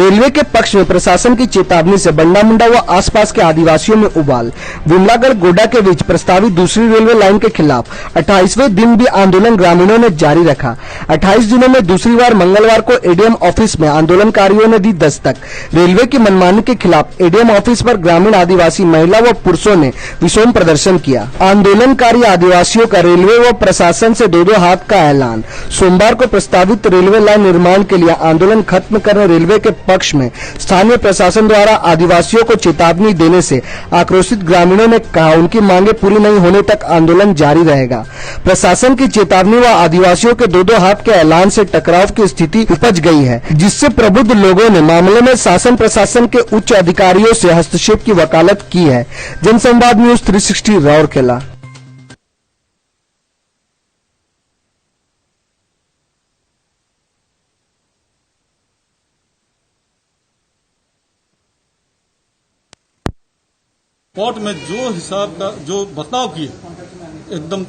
Railway के पक्ष में प्रशासन की चेतावनी से बंडा मुंडा व आसपास के आदिवासियों में उबाल। विमलागढ़ गोड्डा के बीच प्रस्तावित दूसरी रेलवे लाइन के खिलाफ 28वें दिन भी आंदोलन ग्रामीणों ने जारी रखा। 28 दिनों में दूसरी बार मंगलवार को एडीएम ऑफिस में आंदोलनकारियों ने दी दस्तक। रेलवे की मनमानी के खिलाफ एडीएम ऑफिस पर ग्रामीण आदिवासी महिला व पुरुषों ने विषम प्रदर्शन किया। आंदोलनकारी आदिवासियों का रेलवे व प्रशासन से दो हाथ का ऐलान। सोमवार को प्रस्तावित रेलवे लाइन निर्माण के लिए आंदोलन खत्म करने रेलवे के पक्ष में स्थानीय प्रशासन द्वारा आदिवासियों को चेतावनी देने से आक्रोशित ग्रामीणों ने कहा उनकी मांगे पूरी नहीं होने तक आंदोलन जारी रहेगा। प्रशासन की चेतावनी व आदिवासियों के दो हाथ के ऐलान से टकराव की स्थिति उपज गई है, जिससे प्रबुद्ध लोगों ने मामले में शासन प्रशासन के उच्च अधिकारियों से हस्तक्षेप की वकालत की है। जनसंवाद न्यूज 360 राउरकेला। कोर्ट में जो हिसाब का जो बर्ताव किए एकदम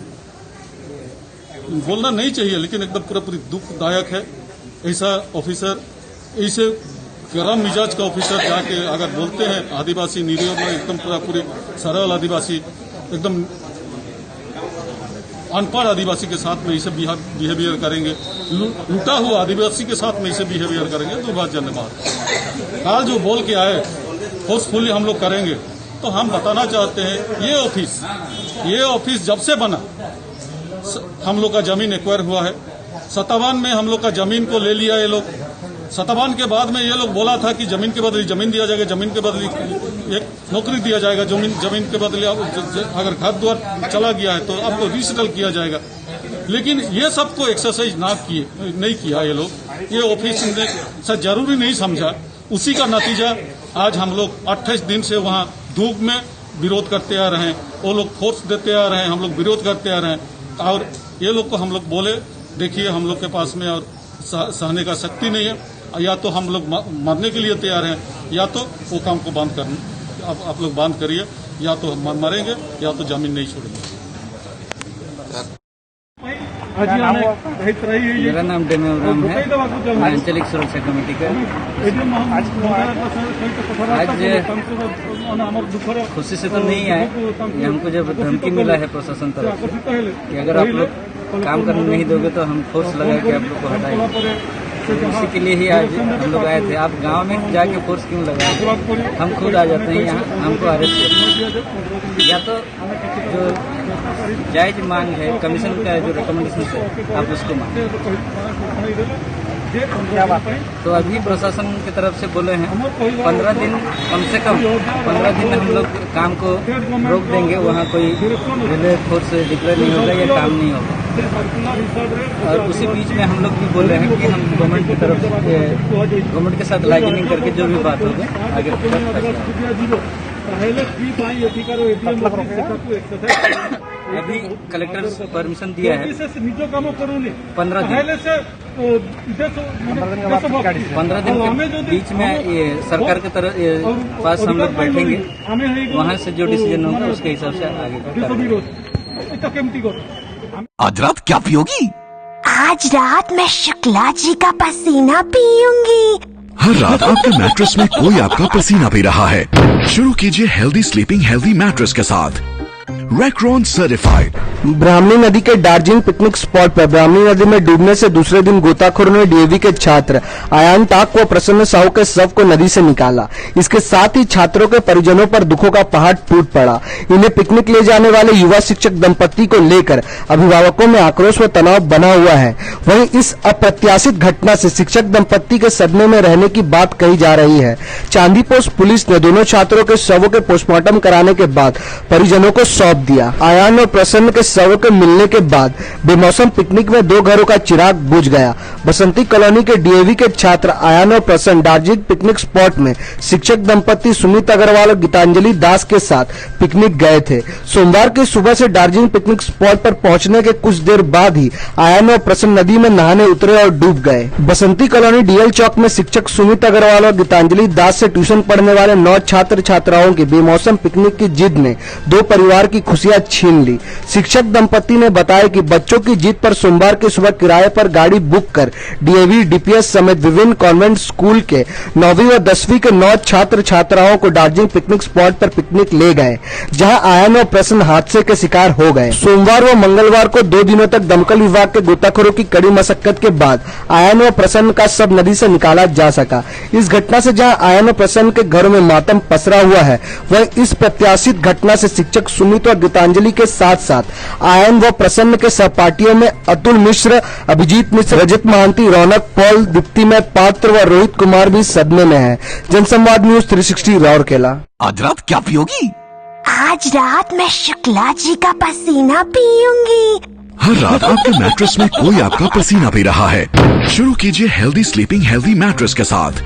बोलना नहीं चाहिए, लेकिन एकदम पूरी दुखदायक है। ऐसा ऑफिसर, ऐसे गरम मिजाज का ऑफिसर जाके अगर बोलते हैं आदिवासी निरीह में एकदम पूरी सरल आदिवासी एकदम अनपढ़ आदिवासी के साथ में ऐसे बिहेवियर करेंगे, लूटा हुआ आदिवासी के साथ में ऐसे बिहेवियर करेंगे, दुर्भाग्यजनक बात। काल जो बोल के आए फोर्सफुली हम लोग करेंगे, तो हम बताना चाहते हैं ये ऑफिस जब से बना हम लोग का जमीन एक्वायर हुआ है। 57 में हम लोग का जमीन को ले लिया ये लोग। 57 के बाद में ये लोग बोला था कि जमीन के बदले जमीन दिया जाएगा, जमीन के बदले एक नौकरी दिया जाएगा, जमीन के बदले अगर घर द्वार चला गया है तो आपको रीसेटल किया जाएगा। लेकिन ये सबको एक्सरसाइज नहीं किया ये लोग। ये ऑफिस ने जरूरी नहीं समझा, उसी का नतीजा आज हम लोग 28 दिन से वहाँ धूप में विरोध करते आ रहे हैं। वो लोग फोर्स देते आ रहे हैं, हम लोग विरोध करते आ रहे हैं। और ये लोग को हम लोग बोले देखिए हम लोग के पास में और सहने का शक्ति नहीं है, या तो हम लोग मरने के लिए तैयार हैं, या तो वो काम को बंद करना आप लोग बंद करिए, या तो हम मरेंगे या तो जमीन नहीं छोड़ेंगे। मेरा नाम डेमेवराम है, मैं आंचलिक सुरक्षा कमेटी का। आज खुशी से तो नहीं आए, ये हमको जब धमकी मिला है प्रशासन तरफ से कि अगर आप लोग काम करने नहीं दोगे तो हम फोर्स लगा के आप लोग को हटाएंगे, तो इसी के लिए ही आज हम लोग आए थे। आप गांव में जाके फोर्स क्यों लगाए? हम खुद आ जाते हैं यहाँ, हमको अरेस्ट करते। या तो जो जायज मांग है कमीशन का जो रिकमेंडेशन है आप उसको मांगे। तो अभी प्रशासन की तरफ से बोले हैं 15 दिन, कम से कम 15 दिन में हम लोग काम को रोक देंगे, वहाँ कोई रेलवे फोर्स डिक्लेयर नहीं होगा या काम नहीं होगा। और उसी बीच में हम लोग भी बोल रहे हैं कि हम गवर्नमेंट की तरफ से गवर्नमेंट के साथ लाइजनिंग करके जो भी बात होगी आगे अभी कलेक्टर परमिशन दिया है 15 दिन के बीच में ये सरकार के तरफ पास हम लोग बैठेंगे, वहाँ से जो डिसीजन होगा उसके हिसाब से आगे। आज रात क्या पियोगी? आज रात मैं शुक्ला जी का पसीना पीऊंगी। हर रात आपके मैट्रेस में कोई आपका पसीना पी रहा है। शुरू कीजिए हेल्दी स्लीपिंग हेल्दी मैट्रेस के साथ रेक्रॉन सर्टिफाइड। ब्राह्मणी नदी के दार्जिलिंग पिकनिक स्पॉट पर ब्राह्मणी नदी में डूबने से दूसरे दिन गोताखोरों ने डीएवी के छात्र आयान ताक व प्रसन्न साहू के शव को नदी से निकाला। इसके साथ ही छात्रों के परिजनों पर दुखों का पहाड़ टूट पड़ा। इन्हें पिकनिक ले जाने वाले युवा शिक्षक दंपत्ति को लेकर अभिभावकों में आक्रोश व तनाव बना हुआ है। वहीं इस अप्रत्याशित घटना से शिक्षक दंपत्ति के सदमे में रहने की बात कही जा रही है। चांदी पोस्ट पुलिस ने दोनों छात्रों के शवों के पोस्टमार्टम कराने के बाद परिजनों को सौंप दिया। आयान और प्रसन्न के शवों के मिलने के बाद बेमौसम पिकनिक में दो घरों का चिराग बुझ गया। बसंती कॉलोनी के डीएवी के छात्र आयान और प्रसन्न दार्जिलिंग पिकनिक स्पॉट में शिक्षक दंपत्ति सुमित अग्रवाल और गीतांजलि दास के साथ पिकनिक गए थे। सोमवार की सुबह से दार्जिलिंग पिकनिक स्पॉट पर पहुंचने के कुछ देर बाद ही आयान और प्रसन्न नदी में नहाने उतरे और डूब गए। बसंती कॉलोनी डीएल चौक में शिक्षक सुमित अग्रवाल और गीतांजलि दास से ट्यूशन पढ़ने वाले 9 छात्र छात्राओं की बेमौसम पिकनिक की जिद ने दो परिवार की खुशियां छीन ली। शिक्षक दंपति ने बताया कि बच्चों की जिद पर सोमवार की सुबह किराए पर गाड़ी बुक कर डीएवी, डीपीएस समेत विभिन्न कॉन्वेंट स्कूल के 9वीं व 10वीं के 9 छात्र छात्राओं को दार्जिलिंग पिकनिक स्पॉट पर पिकनिक ले गए, जहां आयन व प्रसन्न हादसे के शिकार हो गए। सोमवार व मंगलवार को 2 दिनों तक दमकल विभाग के गोताखोरों की कड़ी मशक्कत के बाद आयन व प्रसन्न का शव नदी से निकाला जा सका। इस घटना से जहां आयन व प्रसन्न के घरों में मातम पसरा हुआ है, वहीं इस प्रत्याशित घटना से शिक्षक सुमित और गीतांजलि के साथ साथ आयन व प्रसन्न के सहपाठियों में अतुल मिश्र, अभिजीत मिश्र, रजत महांती, रौनक पॉल, दीप्तिमय पात्र व रोहित कुमार भी सदमे में है। जनसंवाद न्यूज 360 राउरकेला। आज रात क्या पियोगी? आज रात मैं शुक्ला जी का पसीना पीऊंगी। हर रात आपके मैट्रेस में कोई आपका पसीना पी रहा है। शुरू कीजिए हेल्दी स्लीपिंग हेल्दी मैट्रेस के साथ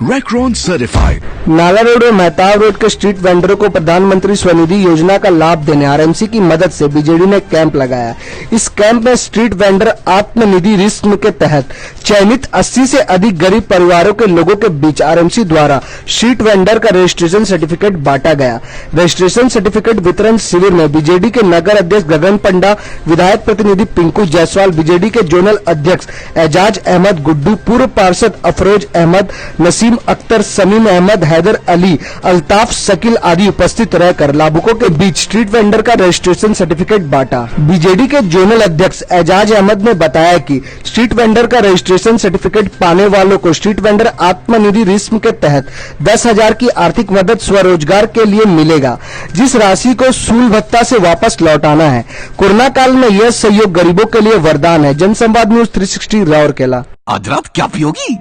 रैक्रॉन सर्टिफाइड। नाला रोड और मेहताब रोड के स्ट्रीट वेंडरों को प्रधानमंत्री स्वनिधि योजना का लाभ देने आरएमसी की मदद से बीजेडी ने कैंप लगाया। इस कैंप में स्ट्रीट वेंडर आत्मनिधि रिस्क के तहत चयनित 80 से अधिक गरीब परिवारों के लोगों के बीच आरएमसी द्वारा स्ट्रीट वेंडर का रजिस्ट्रेशन सर्टिफिकेट बांटा गया। रजिस्ट्रेशन सर्टिफिकेट वितरण शिविर में बीजेडी के नगर अध्यक्ष गगन पंडा, विधायक प्रतिनिधि पिंकू जायसवाल, बीजेडी के जोनल अध्यक्ष एजाज अहमद गुड्डू, पूर्व पार्षद अफरोज अहमद, नसीम अख्तर, समीम अहमद, हैदर अली, अल्ताफ शकील आदि उपस्थित रहकर लाभुकों के बीच स्ट्रीट वेंडर का रजिस्ट्रेशन सर्टिफिकेट बांटा। बीजेडी के जोनल अध्यक्ष एजाज अहमद ने बताया कि स्ट्रीट वेंडर का रजिस्ट्रेशन सर्टिफिकेट पाने वालों को स्ट्रीट वेंडर आत्मनिधि रिस्क के तहत 10,000 की आर्थिक मदद स्वरोजगार के लिए मिलेगा, जिस राशि को सूल भत्ता से वापस लौटाना है। कोरोना काल में यह सहयोग गरीबों के लिए वरदान है। जनसंवाद न्यूज 360 राउरकेला। आज रात क्या पियोगी?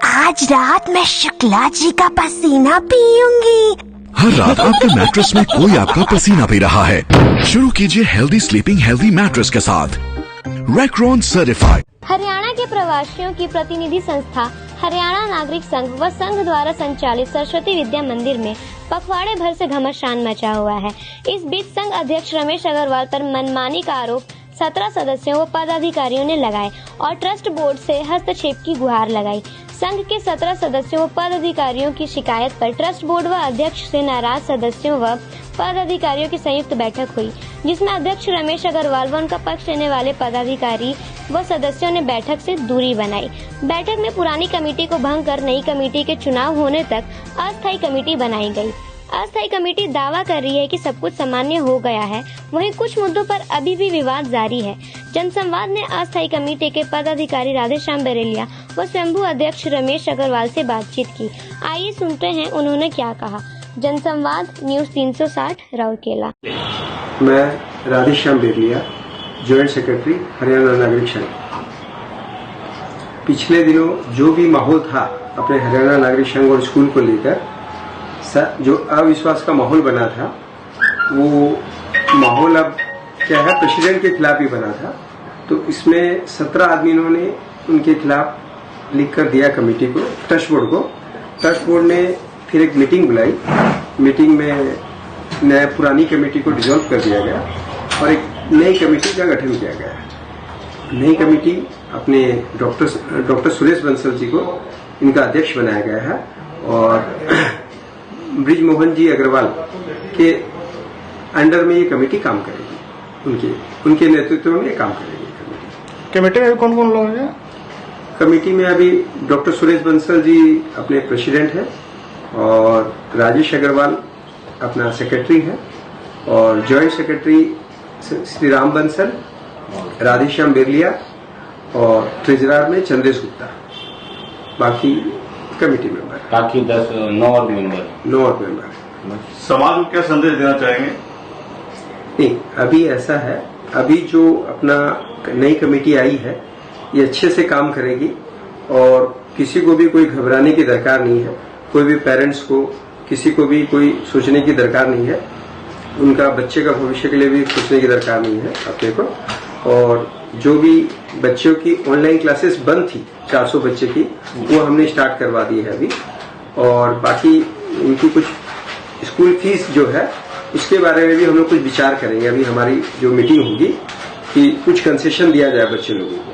आज रात मैं शुक्ला जी का पसीना पीऊंगी। हर रात आपके मैट्रेस में कोई आपका पसीना पी रहा है। शुरू कीजिए हेल्दी स्लीपिंग हेल्दी मैट्रेस के साथ रैक्रॉन सर्टिफाइड। हरियाणा के प्रवासियों की प्रतिनिधि संस्था हरियाणा नागरिक संघ व संघ द्वारा संचालित सरस्वती विद्या मंदिर में पखवाड़े भर से घमासान मचा हुआ है। इस बीच संघ अध्यक्ष रमेश अग्रवाल पर मनमानी का आरोप 17 सदस्यों व पदाधिकारियों ने लगाए और ट्रस्ट बोर्ड से हस्तक्षेप की गुहार लगाई। संघ के 17 सदस्यों व पदाधिकारियों की शिकायत पर ट्रस्ट बोर्ड व अध्यक्ष से नाराज सदस्यों व पदाधिकारियों की संयुक्त बैठक हुई, जिसमें अध्यक्ष रमेश अग्रवाल व उनका पक्ष लेने वाले पदाधिकारी व सदस्यों ने बैठक से दूरी बनाई। बैठक में पुरानी कमेटी को भंग कर नई कमेटी के चुनाव होने तक अस्थायी कमेटी बनाई गई। अस्थायी कमेटी दावा कर रही है कि सब कुछ सामान्य हो गया है, वहीं कुछ मुद्दों पर अभी भी विवाद जारी है। जनसंवाद ने अस्थायी कमेटी के पदाधिकारी राधेश्याम बरेलिया व स्वयंभू अध्यक्ष रमेश अग्रवाल से बातचीत की। आइए सुनते हैं उन्होंने क्या कहा। जनसंवाद न्यूज 360 राउरकेला। मैं राधेश्याम बरेलिया, जॉइंट सेक्रेटरी हरियाणा नागरिक संघ। पिछले दिनों जो भी माहौल था अपने हरियाणा नागरिक संघ और स्कूल को लेकर, जो अविश्वास का माहौल बना था, वो माहौल अब क्या है, प्रेसिडेंट के खिलाफ ही बना था। तो इसमें 17 आदमियों ने उनके खिलाफ लिख कर दिया कमेटी को, ट्रस्ट बोर्ड को। ट्रस्ट बोर्ड ने फिर एक मीटिंग बुलाई। मीटिंग में नया पुरानी कमेटी को डिसॉल्व कर दिया गया और एक नई कमेटी का गठन किया गया। नई कमेटी अपने डॉक्टर सुरेश बंसल जी को इनका अध्यक्ष बनाया गया है और ब्रिज मोहन जी अग्रवाल के अंडर में ये कमेटी काम करेगी। उनके नेतृत्व में ये काम करेगी। कमेटी में कौन कौन लोग हैं? कमेटी में अभी डॉक्टर सुरेश बंसल जी अपने प्रेसिडेंट हैं और राजेश अग्रवाल अपना सेक्रेटरी है और जॉइंट सेक्रेटरी श्री राम बंसल, राधेश्याम बरेलिया और ट्रेजरर में चंद्रेश गुप्ता। बाकी कमेटी मेंबर, बाकी 9 और मेंबर। समाज को क्या संदेश देना चाहेंगे? नहीं, अभी ऐसा है, अभी जो अपना नई कमेटी आई है ये अच्छे से काम करेगी और किसी को भी कोई घबराने की दरकार नहीं है। कोई भी पेरेंट्स को, किसी को भी कोई सोचने की दरकार नहीं है। उनका बच्चे का भविष्य के लिए भी सोचने की दरकार नहीं है अपने को। और जो भी बच्चों की ऑनलाइन क्लासेस बंद थी 400 बच्चे की, वो हमने स्टार्ट करवा दी है अभी। और बाकी उनकी कुछ स्कूल फीस जो है उसके बारे में भी हम लोग कुछ विचार करेंगे। अभी हमारी जो मीटिंग होगी कि कुछ कंसेशन दिया जाए बच्चे लोगों को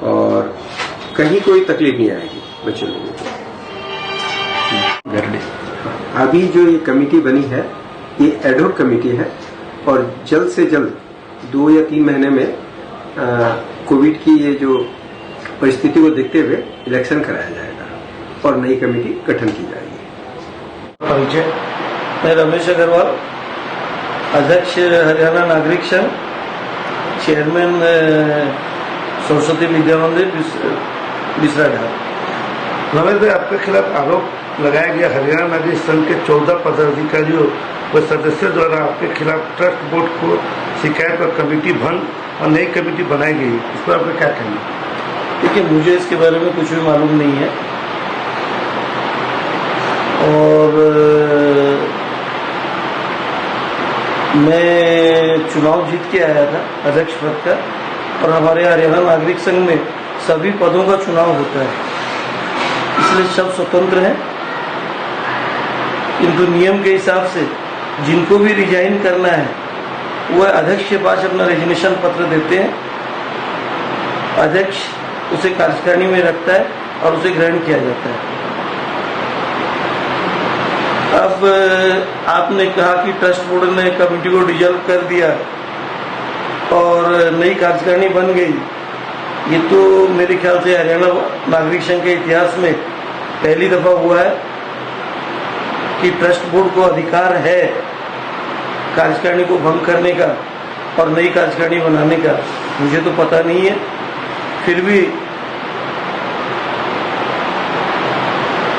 और कहीं कोई तकलीफ नहीं आएगी बच्चे लोगों को। अभी जो ये कमेटी बनी है ये एडहॉक कमेटी है और जल्द से जल्द 2 या 3 महीने में कोविड की ये जो परिस्थिति को देखते हुए इलेक्शन कराया जाएगा और नई कमेटी गठन की जाएगी। परिचय, मैं रमेश अग्रवाल, अध्यक्ष हरियाणा नागरिक संघ, चेयरमैन सरस्वती विद्या मंदिर बिसराघाट। रमेश भाई, आपके खिलाफ आरोप लगाया गया हरियाणा नागरिक संघ के 14 पदाधिकारियों व सदस्यों द्वारा आपके खिलाफ ट्रस्ट बोर्ड को शिकायत और कमेटी भंग और नई कमेटी बनाई गई, इस पर आपका क्या कहना है? देखिए, मुझे इसके बारे में कुछ भी मालूम नहीं है और मैं चुनाव जीत के आया था अध्यक्ष पद का, और हमारे हरियाणा नागरिक संघ में सभी पदों का चुनाव होता है, इसलिए सब स्वतंत्र हैं। किंतु नियम के हिसाब से जिनको भी रिजाइन करना है वह अध्यक्ष के पास अपना रेजिग्नेशन पत्र देते हैं, अध्यक्ष उसे कार्यकारिणी में रखता है और उसे ग्रहण किया जाता है। अब आपने कहा कि ट्रस्ट बोर्ड ने कमेटी को डिसॉल्व कर दिया और नई कार्यकारिणी बन गई, ये तो मेरे ख्याल से हरियाणा नागरिक संघ के इतिहास में पहली दफा हुआ है कि ट्रस्ट बोर्ड को अधिकार है कार्यकारिणी को भंग करने का और नई कार्यकारिणी बनाने का। मुझे तो पता नहीं है, फिर भी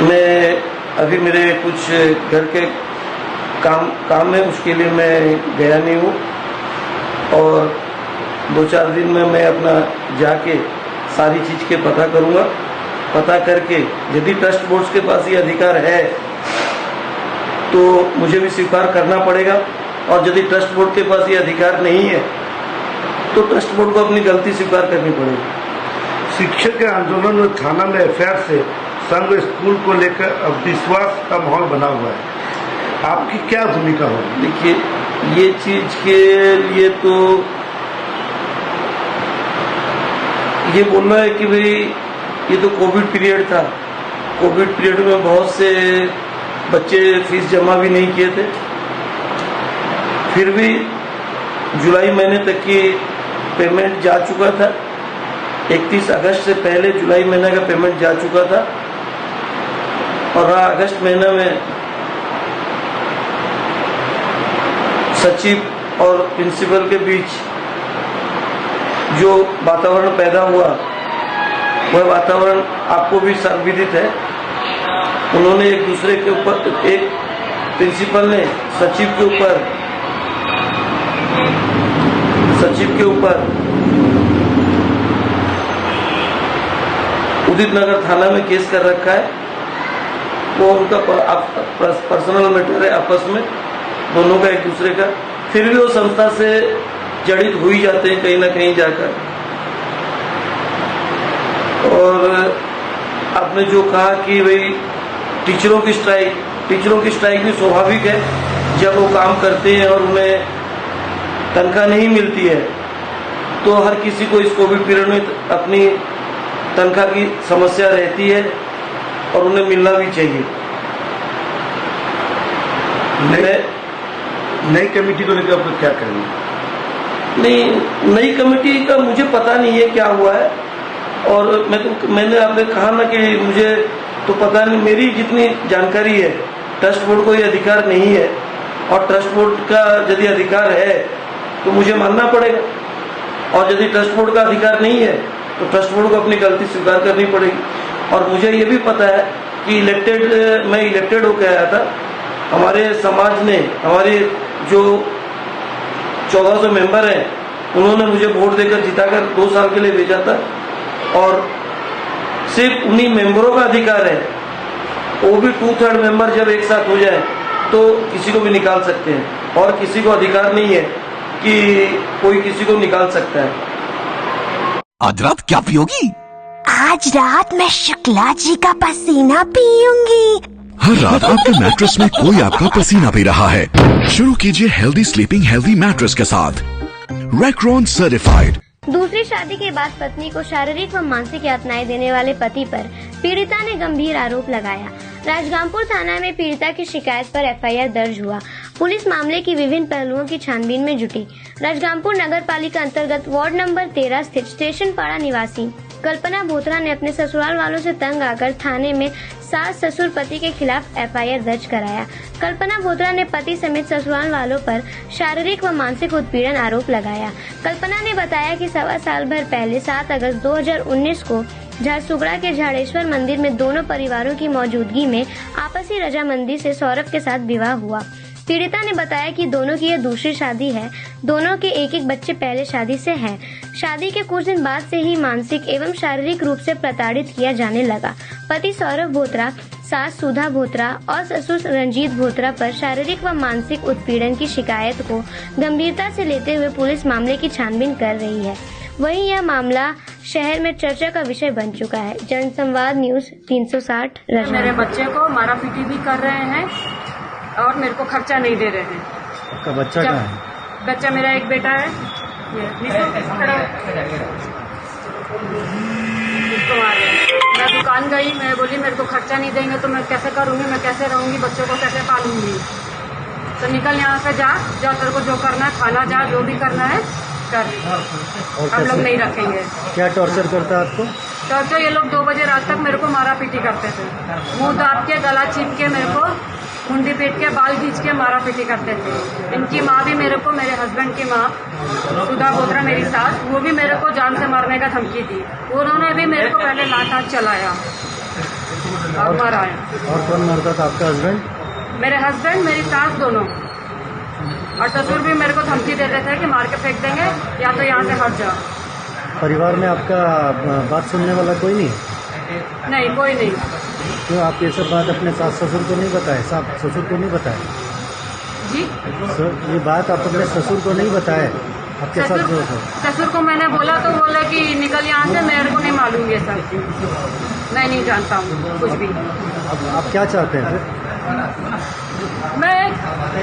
मैं अभी मेरे कुछ घर के काम है, उसके लिए मैं गया नहीं हूँ और 2-4 दिन में मैं अपना जाके सारी चीज के पता करूँगा। पता करके यदि ट्रस्ट बोर्ड के पास ये अधिकार है तो मुझे भी स्वीकार करना पड़ेगा, और यदि ट्रस्ट बोर्ड के पास ये अधिकार नहीं है तो ट्रस्ट बोर्ड को अपनी गलती स्वीकार करनी पड़ेगी। शिक्षक के आंदोलन में थाना में एफआईआर से संघ स्कूल को लेकर अब विश्वास का माहौल बना हुआ है, आपकी क्या भूमिका होगी? देखिए, ये चीज के लिए तो ये बोलना है कि भाई ये तो कोविड पीरियड था, कोविड पीरियड में बहुत से बच्चे फीस जमा भी नहीं किए थे, फिर भी जुलाई महीने तक की पेमेंट जा चुका था। 31 अगस्त से पहले जुलाई महीने का पेमेंट जा चुका था और अगस्त महीने में सचिव और प्रिंसिपल के बीच जो वातावरण पैदा हुआ वह वातावरण आपको भी सर्वविदित है। उन्होंने एक दूसरे के ऊपर, एक प्रिंसिपल ने सचिव के ऊपर उदित नगर थाना में केस कर रखा है। वो उनका पर्सनल मैटर है आपस में दोनों का, एक दूसरे का, फिर भी वो संस्था से जड़ित हो ही जाते हैं कहीं ना कहीं जाकर। और आपने जो कहा कि भाई टीचरों की स्ट्राइक भी स्वाभाविक है, जब वो काम करते हैं और उन्हें तनख्वाह नहीं मिलती है तो हर किसी को इस कोविड पीरियड में अपनी तनख्वाह की समस्या रहती है और उन्हें मिलना भी चाहिए। नई कमेटी को लेकर आप क्या करेंगे? नहीं, नई कमेटी का मुझे पता नहीं है क्या हुआ है, और मैंने आपने कहा ना कि मुझे तो पता नहीं। मेरी जितनी जानकारी है ट्रस्ट बोर्ड को ये अधिकार नहीं है, और ट्रस्ट बोर्ड का यदि अधिकार है तो मुझे मानना पड़ेगा, और यदि ट्रस्ट बोर्ड का अधिकार नहीं है तो ट्रस्ट बोर्ड को अपनी गलती स्वीकार करनी पड़ेगी। और मुझे ये भी पता है कि मैं इलेक्टेड होकर आया था, हमारे समाज ने, हमारे जो 1400 मेंबर हैं, उन्होंने मुझे वोट देकर जिताकर 2 साल के लिए भेजा था, और सिर्फ उन्हीं मेंबरों का अधिकार है, वो भी 2/3 मेंबर जब एक साथ हो जाए तो किसी को भी निकाल सकते हैं, और किसी को अधिकार नहीं है कि कोई किसी को निकाल सकता है। आज रात क्या पियोगी? आज रात मैं शुक्ला जी का पसीना पीऊंगी। हर रात आपके मैट्रेस में कोई आपका पसीना पी रहा है। शुरू कीजिए हेल्दी स्लीपिंग हेल्दी मैट्रेस के साथ रैक्रॉन सर्टिफाइड। दूसरी शादी के बाद पत्नी को शारीरिक व मानसिक यातनाएं देने वाले पति पर पीड़िता ने गंभीर आरोप लगाया। राजगामपुर थाना में पीड़िता की शिकायत पर एफआईआर दर्ज हुआ पुलिस मामले की विभिन्न पहलुओं की छानबीन में जुटी। राजगामपुर नगर पालिका अंतर्गत वार्ड नंबर 13 स्थित स्टेशन पाड़ा निवासी कल्पना बोथरा ने अपने ससुराल वालों से तंग आकर थाने में सास ससुर पति के खिलाफ FIR दर्ज कराया। कल्पना बोथरा ने पति समेत ससुराल वालों पर शारीरिक व मानसिक उत्पीड़न आरोप लगाया। कल्पना ने बताया कि 1.25 साल भर पहले 7 अगस्त 2019 को झारसुगड़ा के झाड़ेश्वर मंदिर में दोनों परिवारों की मौजूदगी में आपसी रजामंदी से सौरभ के साथ विवाह हुआ। पीड़िता ने बताया कि दोनों की यह दूसरी शादी है। दोनों के एक बच्चे पहले शादी से हैं। शादी के कुछ दिन बाद से ही मानसिक एवं शारीरिक रूप से प्रताड़ित किया जाने लगा। पति सौरभ बोथरा, सास सुधा बोथरा और ससुर रंजीत बोथरा पर शारीरिक व मानसिक उत्पीड़न की शिकायत को गंभीरता से लेते हुए पुलिस मामले की छानबीन कर रही है। वहीं यह मामला शहर में चर्चा का विषय बन चुका है। जनसंवाद न्यूज 360 मेरे बच्चे को मारा पीटी भी कर रहे हैं और मेरे को खर्चा नहीं दे रहे हैं। आपका बच्चा कहाँ है? बच्चा मेरा एक बेटा है। मैं दुकान गई, मैं बोली मेरे को खर्चा नहीं देंगे तो मैं कैसे करूँगी, मैं कैसे रहूँगी, बच्चों को कैसे पालूंगी। तो निकल यहाँ से जा तेरे को जो करना है खाना, जा जो भी करना है कर, हम लोग नहीं रखेंगे। क्या टॉर्चर करता है आपको? तो ये लोग 2 बजे रात तक मेरे को मारा पीटी करते थे। मुंह दाब के, गला चीप के, मेरे को मुंडी पीट के, बाल खींच के मारा पीटी करते थे। इनकी माँ भी मेरे को, मेरे हस्बैंड की माँ सुधा बोथरा मेरी सास, वो भी मेरे को जान से मारने का धमकी दी। उन्होंने भी मेरे को पहले लात हाथ चलाया और माराया। और कौन मारता था? आपका हस्बैंड? मेरे हस्बैंड, मेरी सास दोनों। और ससुर भी मेरे को धमकी देते थे कि मार के फेंक देंगे या तो यहाँ से हट जाओ। परिवार में आपका बात सुनने वाला कोई नहीं? नहीं, कोई नहीं। क्यों आप ये सब बात अपने सास ससुर को नहीं बताए? सास ससुर को नहीं बताए जी? ये बात आप अपने ससुर को नहीं बताए? आपके साथ जो है ससुर को मैंने बोला तो बोला कि निकल यहाँ से, मेरे को नहीं मालूम ये सब, मैं नहीं जानता हूँ कुछ भी। अब आप क्या चाहते हैं?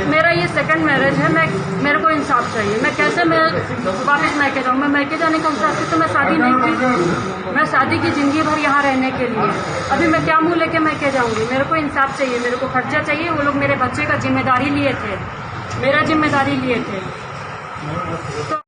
मेरा ये सेकंड मैरिज है। मेरे को इंसाफ चाहिए। मैं कैसे मैं वापस मैके जाऊँ? मैं मैके जाने का इंसाफ तो मैं शादी नहीं की। मैं शादी की जिंदगी भर यहाँ रहने के लिए, अभी मैं क्या मुंह लेके मैके जाऊँगी? मेरे को इंसाफ चाहिए, मेरे को खर्चा चाहिए। वो लोग मेरे बच्चे का जिम्मेदारी लिए थे, मेरा जिम्मेदारी लिए थे। तो